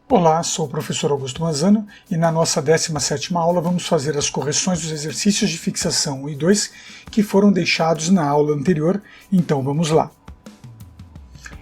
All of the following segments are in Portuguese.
Olá, sou o professor Augusto Manzano e na nossa 17ª aula vamos fazer as correções dos exercícios de fixação 1 e 2 que foram deixados na aula anterior, então vamos lá.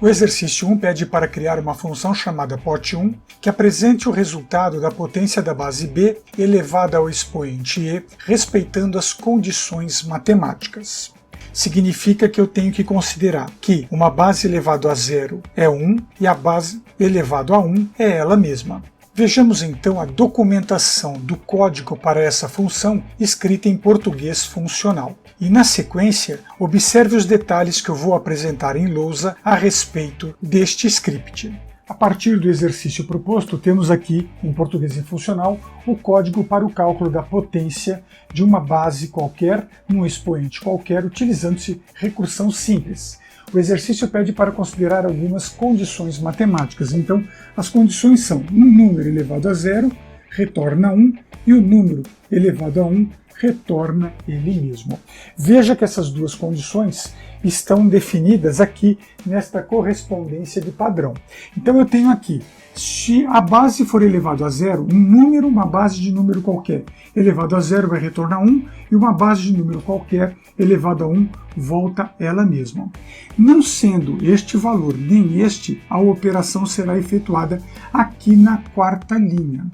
O exercício 1 pede para criar uma função chamada pot1 que apresente o resultado da potência da base b elevada ao expoente e, respeitando as condições matemáticas. Significa que eu tenho que considerar que uma base elevado a zero é 1 e a base elevado a 1 é ela mesma. Vejamos então a documentação do código para essa função escrita em português funcional. E na sequência, observe os detalhes que eu vou apresentar em lousa a respeito deste script. A partir do exercício proposto, temos aqui, em português funcional, o código para o cálculo da potência de uma base qualquer, num expoente qualquer, utilizando-se recursão simples. O exercício pede para considerar algumas condições matemáticas. Então, as condições são um número elevado a zero retorna 1 e o número elevado a 1 retorna ele mesmo. Veja que essas duas condições estão definidas aqui nesta correspondência de padrão. Então eu tenho aqui, se a base for elevado a zero, um número, uma base de número qualquer elevado a zero vai retornar 1 e uma base de número qualquer elevado a 1 volta ela mesma. Não sendo este valor nem este, a operação será efetuada aqui na quarta linha.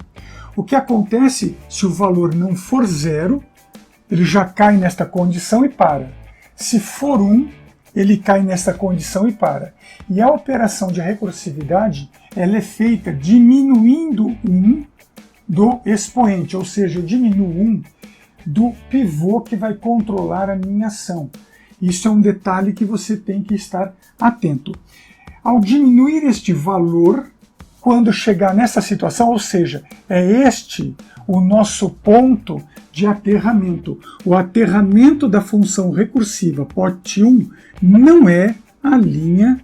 O que acontece se o valor não for zero, ele já cai nesta condição e para. Se for 1, ele cai nessa condição e para. E a operação de recursividade ela é feita diminuindo 1 do expoente, ou seja, eu diminuo 1 do pivô que vai controlar a minha ação. Isso é um detalhe que você tem que estar atento. Ao diminuir este valor, quando chegar nessa situação, ou seja, é este o nosso ponto de aterramento. O aterramento da função recursiva pot1 não é a linha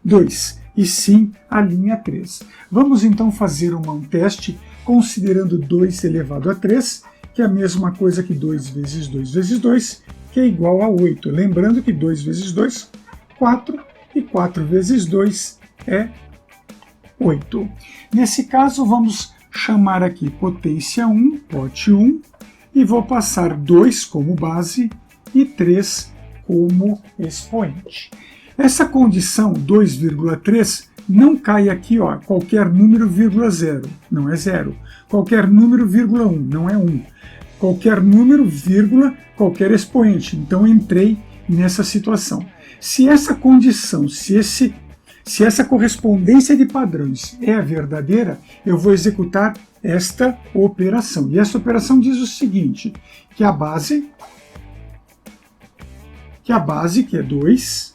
2, e sim a linha 3. Vamos então fazer um teste considerando 2 elevado a 3, que é a mesma coisa que 2 vezes 2 vezes 2, que é igual a 8. Lembrando que 2 vezes 2, 4, e 4 vezes 2 é 8. Nesse caso, vamos chamar aqui potência 1, pot1, e vou passar 2 como base e 3 como expoente. Essa condição 2,3 não cai aqui, ó, qualquer número, vírgula 0, não é 0. Qualquer número, vírgula 1, não é 1. Qualquer número, vírgula, qualquer expoente. Então entrei nessa situação. Se essa condição, se essa correspondência de padrões é a verdadeira, eu vou executar esta operação. E essa operação diz o seguinte, que a base, que é 2,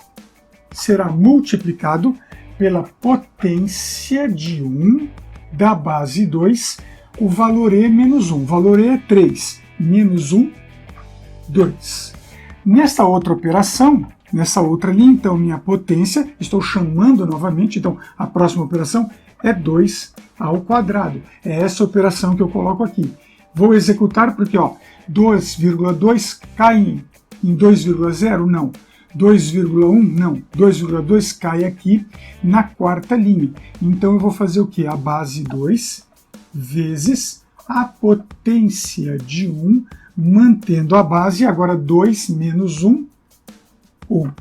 será multiplicado pela potência de 1 da base 2, o valor E menos 1. O valor E é 3, menos 1, 2. Nesta outra operação, nessa outra linha, então, minha potência, estou chamando novamente, então a próxima operação é 2 ao quadrado. É essa operação que eu coloco aqui. Vou executar porque, ó, 2,2 cai em 2,0? Não. 2,1? Não. 2,2 cai aqui na quarta linha. Então eu vou fazer o quê? A base 2 vezes a potência de 1, mantendo a base, agora 2 menos 1, 1.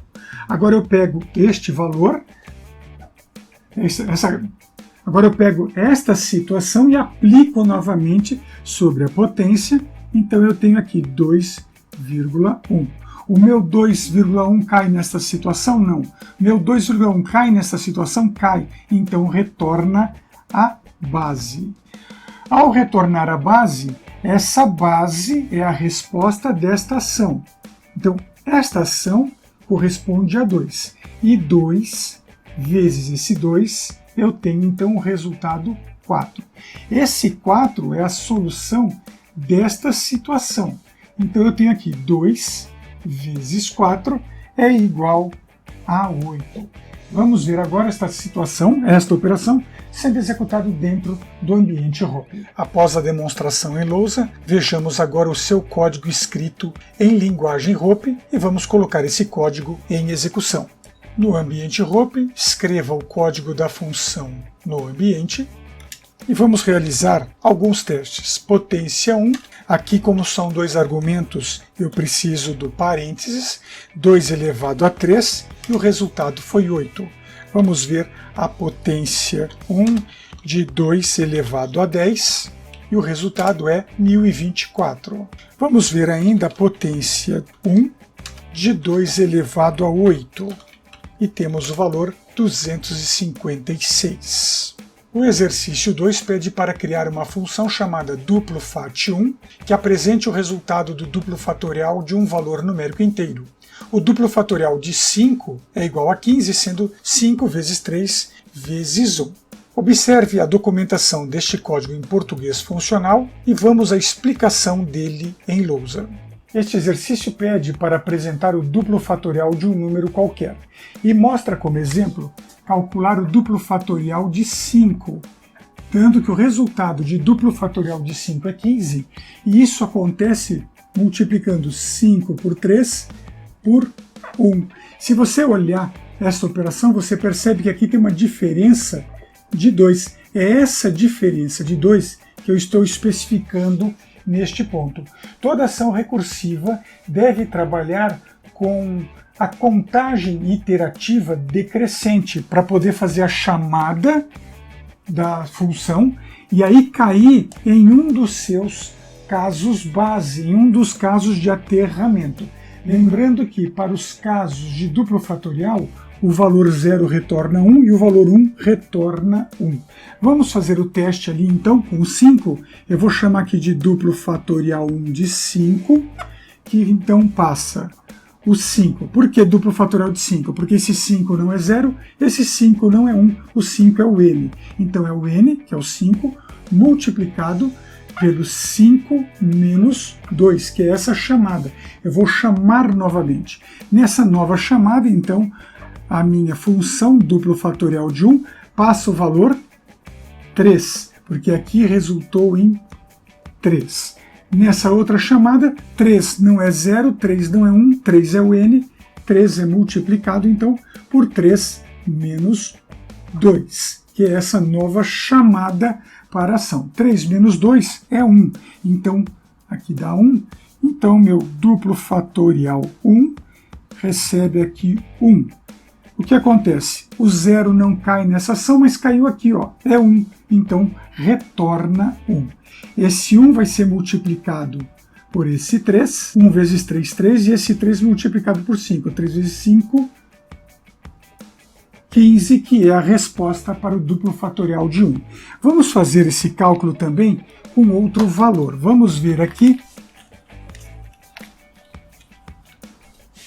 Agora eu pego este valor, agora eu pego esta situação e aplico novamente sobre a potência, então eu tenho aqui 2,1. O meu 2,1 cai nesta situação? Não. Meu 2,1 cai nesta situação? Cai. Então retorna a base. Ao retornar a base, essa base é a resposta desta ação. Então, esta ação corresponde a 2. E 2 vezes esse 2, eu tenho então o resultado 4. Esse 4 é a solução desta situação. Então eu tenho aqui 2 vezes 4 é igual a 8. Vamos ver agora esta situação, esta operação, sendo executada dentro do ambiente Hopi. Após a demonstração em lousa, vejamos agora o seu código escrito em linguagem Hopi e vamos colocar esse código em execução. No ambiente Hopi, escreva o código da função no ambiente E vamos realizar alguns testes. Potência 1, aqui como são dois argumentos, eu preciso do parênteses, 2 elevado a 3, e o resultado foi 8. Vamos ver a potência 1 de 2 elevado a 10, e o resultado é 1024. Vamos ver ainda a potência 1 de 2 elevado a 8, e temos o valor 256. O exercício 2 pede para criar uma função chamada duplo fat1, que apresente o resultado do duplo fatorial de um valor numérico inteiro. O duplo fatorial de 5 é igual a 15, sendo 5 vezes 3 vezes 1. Observe a documentação deste código em português funcional e vamos à explicação dele em lousa. Este exercício pede para apresentar o duplo fatorial de um número qualquer e mostra como exemplo calcular o duplo fatorial de 5, dando que o resultado de duplo fatorial de 5 é 15, e isso acontece multiplicando 5 por 3 por 1. Se você olhar essa operação, você percebe que aqui tem uma diferença de 2. É essa diferença de 2 que eu estou especificando neste ponto. Toda ação recursiva deve trabalhar com a contagem iterativa decrescente para poder fazer a chamada da função e aí cair em um dos seus casos base, em um dos casos de aterramento. Lembrando que para os casos de duplo fatorial, o valor 0 retorna 1 e o valor 1 retorna 1. Vamos fazer o teste ali então com 5. Eu vou chamar aqui de duplo fatorial 1 de 5, que então passa o 5. Por que duplo fatorial de 5? Porque esse 5 não é 0, esse 5 não é 1, o 5 é o n. Então é o n, que é o 5, multiplicado pelo 5 menos 2, que é essa chamada. Eu vou chamar novamente. Nessa nova chamada, então, a minha função duplo fatorial de 1 passa o valor 3, porque aqui resultou em 3. Nessa outra chamada, 3 não é 0, 3 não é 1, 3 é o n, 3 é multiplicado, então, por 3 menos 2, que é essa nova chamada para a ação. 3 menos 2 é 1, então, aqui dá 1, então meu duplo fatorial 1 recebe aqui 1. O que acontece? O 0 não cai nessa ação, mas caiu aqui, ó, é 1, então retorna 1. Esse 1 vai ser multiplicado por esse 3, 1 vezes 3, 3, e esse 3 multiplicado por 5, 3 vezes 5, 15, que é a resposta para o duplo fatorial de 1. Vamos fazer esse cálculo também com outro valor. Vamos ver aqui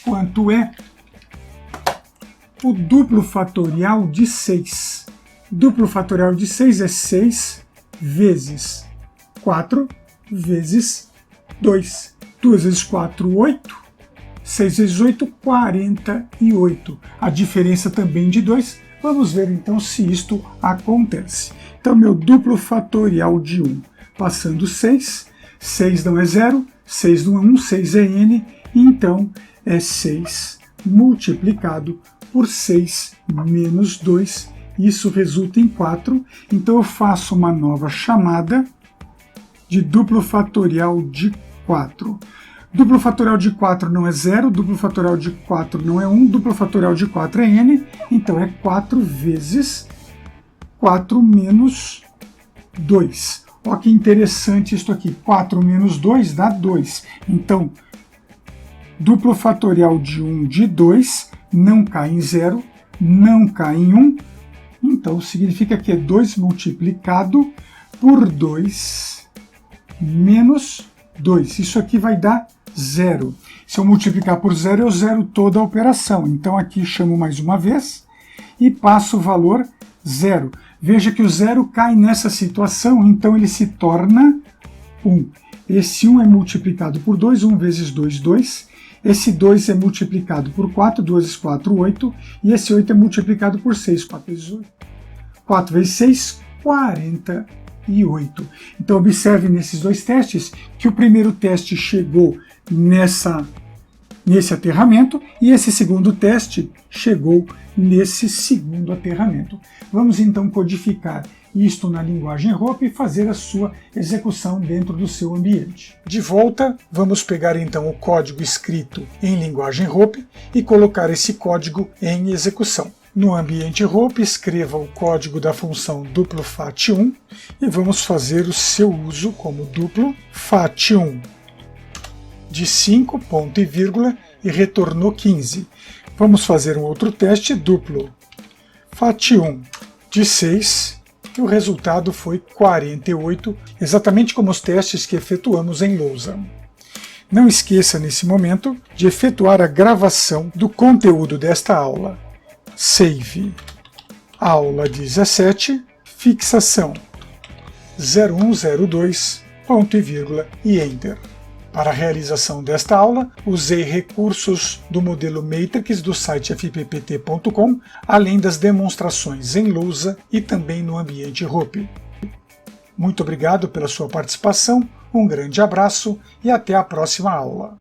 quanto é o duplo fatorial de 6. Duplo fatorial de 6 é 6 vezes 4 vezes 2. 2 vezes 4, 8. 6 vezes 8, 48. A diferença também de 2. Vamos ver então se isto acontece. Então, meu duplo fatorial de 1 passando 6. 6 não é 0, 6 não é 1, 6 é n. Então, é 6 multiplicado por 6 menos 2. Isso resulta em 4. Então, eu faço uma nova chamada de duplo fatorial de 4. Duplo fatorial de 4 não é 0, duplo fatorial de 4 não é 1, duplo fatorial de 4 é n, então é 4 vezes 4 menos 2. Olha que interessante isso aqui, 4 menos 2 dá 2. Então, duplo fatorial de 1 de 2 não cai em 0, não cai em 1, então significa que é 2 multiplicado por 2 menos 2. Isso aqui vai dar 0. Se eu multiplicar por 0, eu zero toda a operação. Então aqui chamo mais uma vez e passo o valor 0. Veja que o 0 cai nessa situação, então ele se torna 1. Esse 1 é multiplicado por 2, 1 vezes 2, 2. Esse 2 é multiplicado por 4, 2 vezes 4, 8. E esse 8 é multiplicado por 6, 4 vezes 8. 4 vezes 6, 48. Então observe nesses dois testes que o primeiro teste chegou nessa nesse aterramento, e esse segundo teste chegou nesse segundo aterramento. Vamos então codificar isto na linguagem ROP e fazer a sua execução dentro do seu ambiente. De volta, vamos pegar então o código escrito em linguagem ROP e colocar esse código em execução. No ambiente ROP, escreva o código da função duplo fat1 e vamos fazer o seu uso como duplo fat1 de 5, ponto e vírgula, e retornou 15. Vamos fazer um outro teste duplo fat1 de 6, e o resultado foi 48, exatamente como os testes que efetuamos em lousa. Não esqueça nesse momento de efetuar a gravação do conteúdo desta aula. Save. Aula 17, fixação 0102, ponto e vírgula e Enter. Para a realização desta aula, usei recursos do modelo Matrix do site fppt.com, além das demonstrações em lousa e também no ambiente ROP. Muito obrigado pela sua participação, um grande abraço e até a próxima aula.